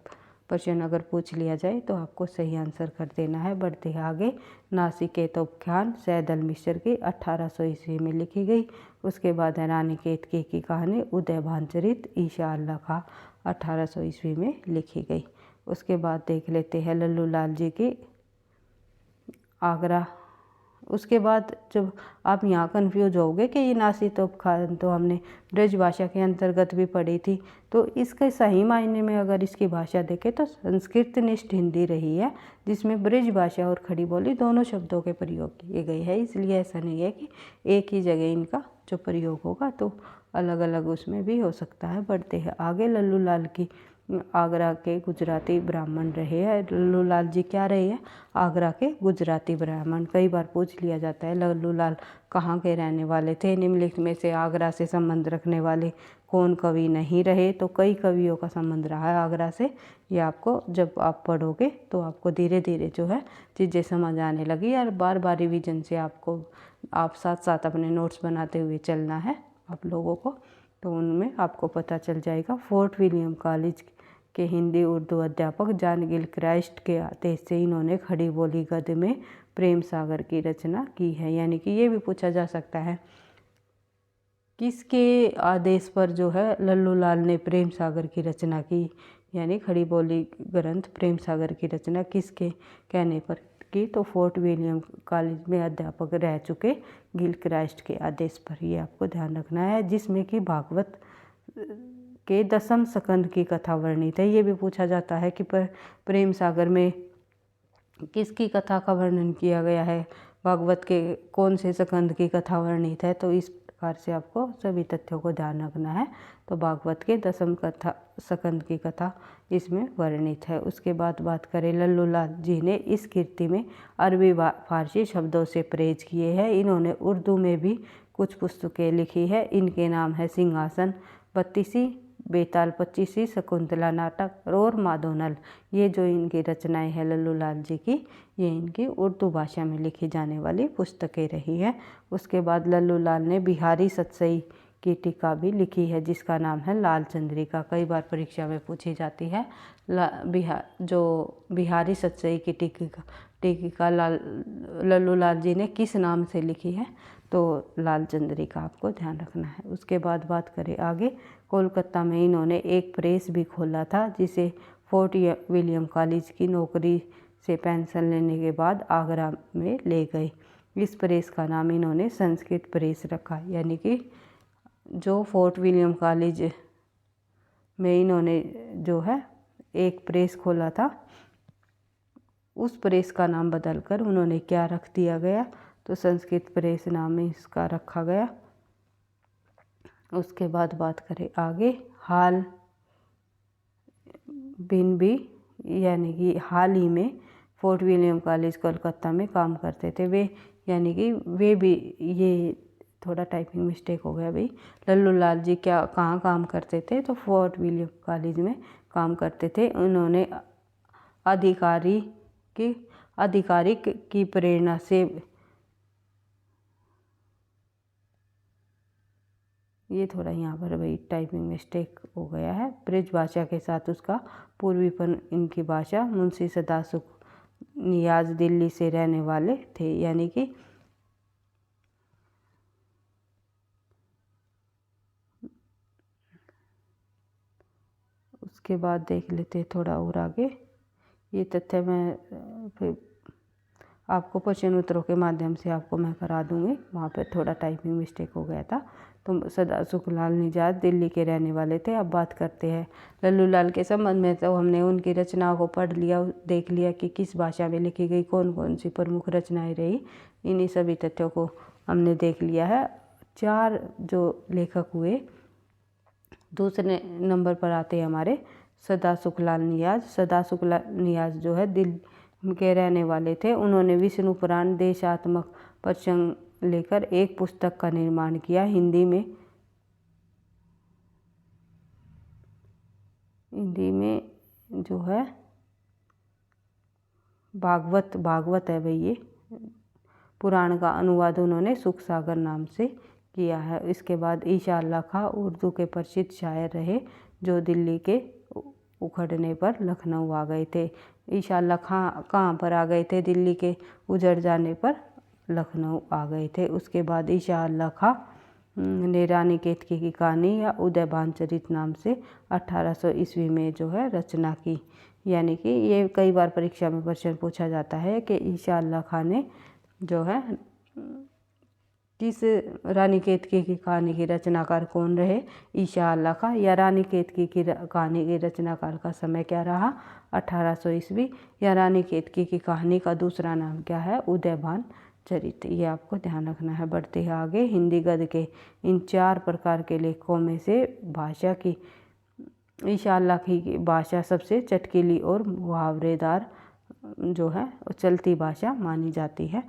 प्रश्न अगर पूछ लिया जाए तो आपको सही आंसर कर देना है। बढ़ते हैं आगे, नासिकेतोप्याख्यान सैदल मिश्र की 1800 ईस्वी में लिखी गई। उसके बाद है रानी केतकी की कहानी उदय भानचरित ईशा अल्लाह खां 1800 ईस्वी में लिखी गई। उसके बाद देख लेते हैं लल्लू लाल जी की आगरा। उसके बाद जब आप यहाँ कन्फ्यूज होगे कि ये नासिकेतोप्याख्यान तो हमने ब्रज भाषा के अंतर्गत भी पढ़ी थी, तो इसके सही मायने में अगर इसकी भाषा देखें तो संस्कृतनिष्ठ हिंदी रही है, जिसमें ब्रज भाषा और खड़ी बोली दोनों शब्दों के प्रयोग किए गए हैं। इसलिए ऐसा नहीं है कि एक ही जगह इनका जो प्रयोग होगा, तो अलग अलग उसमें भी हो सकता है। बढ़ते हैं आगे, लल्लू लाल की आगरा के गुजराती ब्राह्मण रहे हैं। लल्लू लाल जी क्या रहे हैं? आगरा के गुजराती ब्राह्मण। कई बार पूछ लिया जाता है लल्लू लाल कहाँ के रहने वाले थे, निम्नलिखित में से आगरा से संबंध रखने वाले कौन कवि नहीं रहे। तो कई कवियों का संबंध रहा है आगरा से। ये आपको जब आप पढ़ोगे तो आपको धीरे धीरे जो है चीज़ें समझ आने लगी, और बार बार रिवीजन से आप साथ साथ अपने नोट्स बनाते हुए चलना है आप लोगों को, तो उनमें आपको पता चल जाएगा। फोर्ट विलियम कॉलेज के हिंदी उर्दू अध्यापक जॉन गिलक्राइस्ट के आदेश से इन्होंने खड़ी बोली गद्य में प्रेम सागर की रचना की है। यानी कि ये भी पूछा जा सकता है किसके आदेश पर जो है लल्लू लाल ने प्रेम सागर की रचना की, यानी खड़ी बोली ग्रंथ प्रेम सागर की रचना किसके कहने पर की, तो फोर्ट विलियम कॉलेज में अध्यापक रह चुके गिलक्राइस्ट के आदेश पर। ये आपको ध्यान रखना है, जिसमें कि भागवत के 10वें स्कंद की कथा वर्णित है। ये भी पूछा जाता है कि प्रेम सागर में किसकी कथा का वर्णन किया गया है, भागवत के कौन से स्कंद की कथा वर्णित है। तो इस प्रकार से आपको सभी तथ्यों को ध्यान रखना है। तो भागवत के 10वें स्कंद की कथा इसमें वर्णित है। उसके बाद बात करें, लल्लू लाल जी ने इस कृति में अरबी फारसी शब्दों से प्रेज किए हैं। इन्होंने उर्दू में भी कुछ पुस्तकें लिखी है। इनके नाम है सिंहासन 32, बेताल 25, शकुंतला नाटक और माधोनल। ये जो इनकी रचनाएं हैं लल्लू लाल जी की, ये इनकी उर्दू भाषा में लिखी जाने वाली पुस्तकें रही है। उसके बाद लल्लू लाल ने बिहारी सतसई की टीका भी लिखी है, जिसका नाम है लाल चंद्रिका। कई बार परीक्षा में पूछी जाती है जो बिहारी सतसई की टीका लल्लू लाल जी ने किस नाम से लिखी है, तो लाल चंद्रिका आपको ध्यान रखना है। उसके बाद बात करें आगे, कोलकाता में इन्होंने एक प्रेस भी खोला था, जिसे फोर्ट विलियम कॉलेज की नौकरी से पेंशन लेने के बाद आगरा में ले गए। इस प्रेस का नाम इन्होंने संस्कृत प्रेस रखा। यानी कि जो फोर्ट विलियम कॉलेज में इन्होंने जो है एक प्रेस खोला था, उस प्रेस का नाम बदलकर उन्होंने क्या रख दिया गया, तो संस्कृत प्रेस नाम इसका रखा गया। उसके बाद बात करें आगे, हाल बिन भी यानी कि हाल ही में फोर्ट विलियम कॉलेज कोलकाता में काम करते थे वे, यानी कि वे भी, ये थोड़ा टाइपिंग मिस्टेक हो गया भाई। लल्लू लाल जी क्या कहाँ काम करते थे, तो फोर्ट विलियम कॉलेज में काम करते थे। उन्होंने आधिकारिक की प्रेरणा से, ये थोड़ा यहाँ पर भाई टाइपिंग मिस्टेक हो गया है। ब्रज भाषा के साथ उसका पूर्वीपन, इनकी भाषा। मुंशी सदासुख नियाज दिल्ली से रहने वाले थे, यानी कि उसके बाद देख लेते हैं थोड़ा और आगे। ये तथ्य मैं फिर आपको क्वेश्चन उत्तरों के माध्यम से आपको मैं करा दूँगी, वहाँ पे थोड़ा टाइपिंग मिस्टेक हो गया था। तो सदासुख लाल निजात दिल्ली के रहने वाले थे। अब बात करते हैं लल्लू लाल के संबंध में। तो हमने उनकी रचनाओं को पढ़ लिया, देख लिया कि किस भाषा में लिखी गई, कौन कौन सी प्रमुख रचनाएं रही, इन्हीं सभी तथ्यों को हमने देख लिया है। 4 जो लेखक हुए, दूसरे नंबर पर आते हैं हमारे सदासुख लाल नियाज। सदासुख लाल नियाज जो है दिल्ली के रहने वाले थे। उन्होंने विष्णु पुराण देशात्मक प्रसंग लेकर एक पुस्तक का निर्माण किया। हिंदी में जो है भागवत है भाई, ये पुराण का अनुवाद उन्होंने सुख सागर नाम से किया है। इसके बाद ईशा अल्लाह खां उर्दू के प्रसिद्ध शायर रहे, जो दिल्ली के उखड़ने पर लखनऊ आ गए थे। ईशा अल्लाह खां कहाँ पर आ गए थे, दिल्ली के उजड़ जाने पर लखनऊ आ गए थे। उसके बाद ईशा अल्लाह खां ने रानी केतकी की कहानी या उदयभान चरित नाम से 1800 ईस्वी में जो है रचना की। यानी कि ये कई बार परीक्षा में प्रश्न पूछा जाता है कि ईशा अल्लाह खां ने जो है किस, रानी केतकी की कहानी की रचनाकार कौन रहे, ईशा अल्लाह खां, या रानी केतकी की कहानी के रचनाकार का समय क्या रहा 1800 ईस्वी, या रानी केतकी की कहानी का दूसरा नाम क्या है उदयभान चरित। ये आपको ध्यान रखना है। बढ़ते हैं आगे। हिंदी गद्य के इन 4 प्रकार के लेखकों में से भाषा की ईशा अल्लाह की भाषा सबसे चटकीली और मुहावरेदार जो है चलती भाषा मानी जाती है।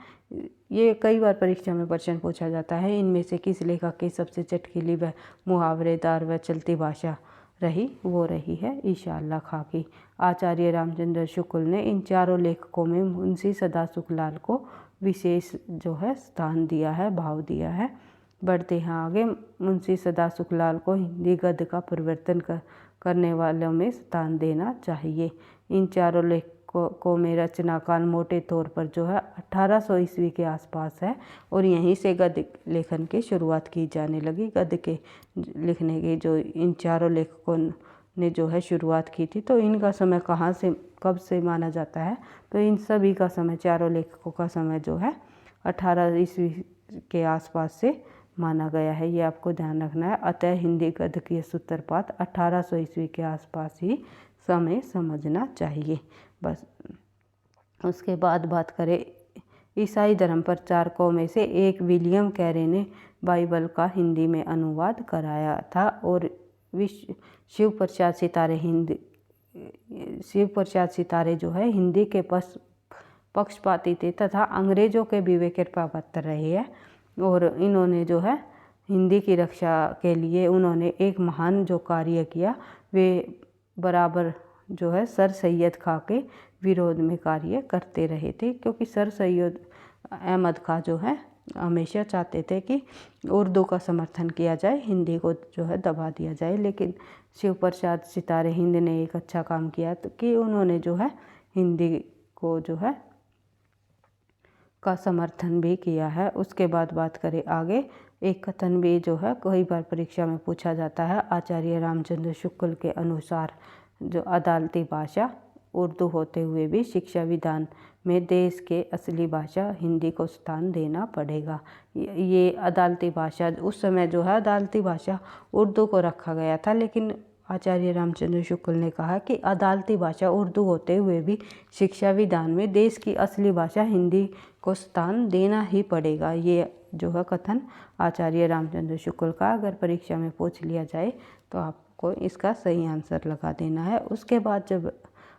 ये कई बार परीक्षा में प्रश्न पूछा जाता है, इनमें से किस लेखक की सबसे चटकीली व मुहावरेदार व चलती भाषा रही, वो रही है ईशा अल्लाह खां की। आचार्य रामचंद्र शुक्ल ने इन 4 लेखकों में मुंशी सदासुख लाल को विशेष जो है स्थान दिया है, भाव दिया है। बढ़ते हैं आगे। मुंशी सदासुख लाल को हिंदी गद्य का परिवर्तन करने वालों में स्थान देना चाहिए। इन 4 लेखकों में रचना काल मोटे तौर पर जो है 1800 ईस्वी के आसपास है, और यहीं से गद्य लेखन की शुरुआत की जाने लगी। गद्य के लिखने की जो इन 4 लेखकों ने जो है शुरुआत की थी, तो इनका समय कहाँ से कब से माना जाता है, तो इन सभी का समय, 4 लेखकों का समय जो है 18 ईस्वी के आसपास से माना गया है। ये आपको ध्यान रखना है। अतः हिंदी गद्य की सूत्रपात 1800 ईस्वी के आसपास ही समय समझना चाहिए। बस उसके बाद बात करें ईसाई धर्म प्रचारकों में से एक विलियम कैरे ने बाइबल का हिंदी में अनुवाद कराया था, और शिव प्रसाद सितारे जो है हिंदी के पक्षपाती थे तथा अंग्रेजों के विवेक के पात्र रहे हैं, और इन्होंने जो है हिंदी की रक्षा के लिए उन्होंने एक महान जो कार्य किया, वे बराबर जो है सर सैयद खां के विरोध में कार्य करते रहे थे, क्योंकि सर सैयद अहमद खां जो है हमेशा चाहते थे कि उर्दू का समर्थन किया जाए, हिंदी को जो है दबा दिया जाए। लेकिन शिव प्रसाद सितारे हिंद ने एक अच्छा काम किया, तो कि उन्होंने जो है हिंदी को जो है का समर्थन भी किया है। उसके बाद बात करें आगे। एक कथन भी जो है कई बार परीक्षा में पूछा जाता है। आचार्य रामचंद्र शुक्ल के अनुसार जो अदालती भाषा उर्दू होते हुए भी शिक्षा विधान में देश के असली भाषा हिंदी को स्थान देना पड़ेगा। ये अदालती भाषा उस समय जो है अदालती भाषा उर्दू को रखा गया था, लेकिन आचार्य रामचंद्र शुक्ल ने कहा कि अदालती भाषा उर्दू होते हुए भी शिक्षा विधान में देश की असली भाषा हिंदी को स्थान देना ही पड़ेगा। ये जो है कथन आचार्य रामचंद्र शुक्ल का अगर परीक्षा में पूछ लिया जाए तो आपको इसका सही आंसर लगा देना है। उसके बाद जब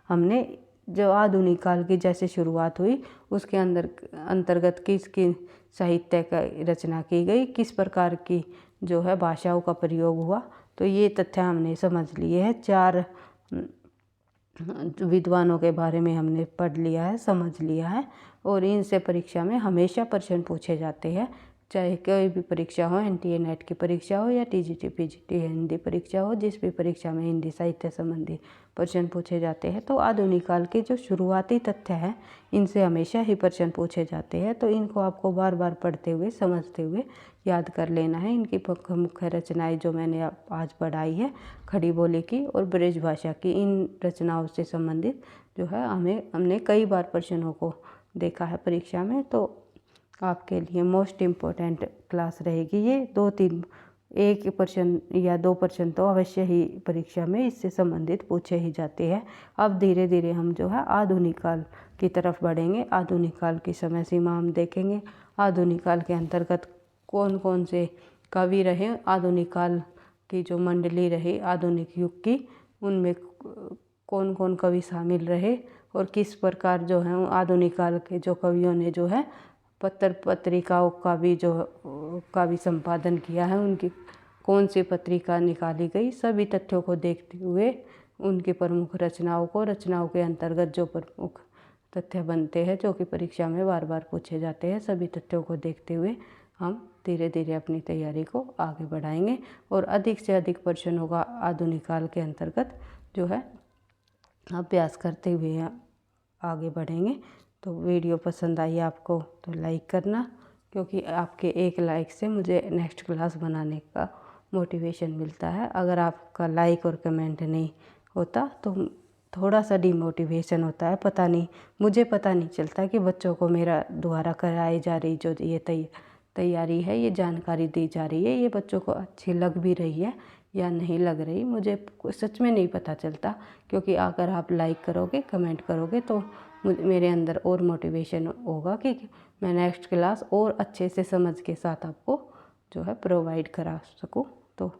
हमने जो आधुनिक काल की जैसे शुरुआत हुई उसके अंतर्गत किसकी साहित्य का रचना की गई, किस प्रकार की जो है भाषाओं का प्रयोग हुआ, तो ये तथ्य हमने समझ लिए हैं। 4 विद्वानों के बारे में हमने पढ़ लिया है, समझ लिया है, और इनसे परीक्षा में हमेशा प्रश्न पूछे जाते हैं। चाहे कोई भी परीक्षा हो, एनटीए नेट की परीक्षा हो या टीजीटी पीजीटी हिंदी परीक्षा हो, जिस भी परीक्षा में हिंदी साहित्य संबंधी प्रश्न पूछे जाते हैं तो आधुनिक काल के जो शुरुआती तथ्य हैं इनसे हमेशा ही प्रश्न पूछे जाते हैं। तो इनको आपको बार बार पढ़ते हुए समझते हुए याद कर लेना है। इनकी मुख्य रचनाएं जो मैंने आज पढ़ाई है, खड़ी बोली की और ब्रज भाषा की, इन रचनाओं से संबंधित जो है हमने कई बार प्रश्नों को देखा है परीक्षा में। तो आपके लिए मोस्ट इम्पोर्टेंट क्लास रहेगी ये। 2-3 एक प्रश्न या 2 प्रश्न तो अवश्य ही परीक्षा में इससे संबंधित पूछे ही जाते हैं। अब धीरे धीरे हम जो है आधुनिक काल की तरफ बढ़ेंगे। आधुनिक काल की समय सीमा हम देखेंगे। आधुनिक काल के अंतर्गत कौन कौन से कवि रहे, आधुनिक काल की जो मंडली रही आधुनिक युग की, उनमें कौन कौन कवि शामिल रहे और किस प्रकार जो है आधुनिक काल के जो कवियों ने जो है पत्र पत्रिकाओं का भी संपादन किया है, उनकी कौन सी पत्रिका निकाली गई, सभी तथ्यों को देखते हुए उनकी प्रमुख रचनाओं के अंतर्गत जो प्रमुख तथ्य बनते हैं जो कि परीक्षा में बार बार पूछे जाते हैं, सभी तथ्यों को देखते हुए हम धीरे धीरे अपनी तैयारी को आगे बढ़ाएंगे और अधिक से अधिक प्रश्नों का आधुनिक काल के अंतर्गत जो है अभ्यास करते हुए आगे बढ़ेंगे। तो वीडियो पसंद आई आपको तो लाइक करना, क्योंकि आपके एक लाइक से मुझे नेक्स्ट क्लास बनाने का मोटिवेशन मिलता है। अगर आपका लाइक और कमेंट नहीं होता तो थोड़ा सा डिमोटिवेशन होता है। मुझे पता नहीं चलता कि बच्चों को मेरा द्वारा कराई जा रही जो ये तैयारी है, ये जानकारी दी जा रही है, ये बच्चों को अच्छी लग भी रही है या नहीं लग रही, मुझे सच में नहीं पता चलता। क्योंकि अगर आप लाइक करोगे, कमेंट करोगे तो मेरे अंदर और मोटिवेशन होगा कि मैं नेक्स्ट क्लास और अच्छे से समझ के साथ आपको जो है प्रोवाइड करा सकूं। तो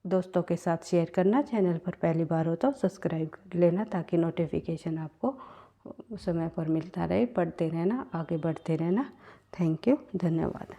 दोस्तों के साथ शेयर करना, चैनल पर पहली बार हो तो सब्सक्राइब कर लेना ताकि नोटिफिकेशन आपको समय पर मिलता रहे। पढ़ते रहना, आगे बढ़ते रहना। थैंक यू, धन्यवाद।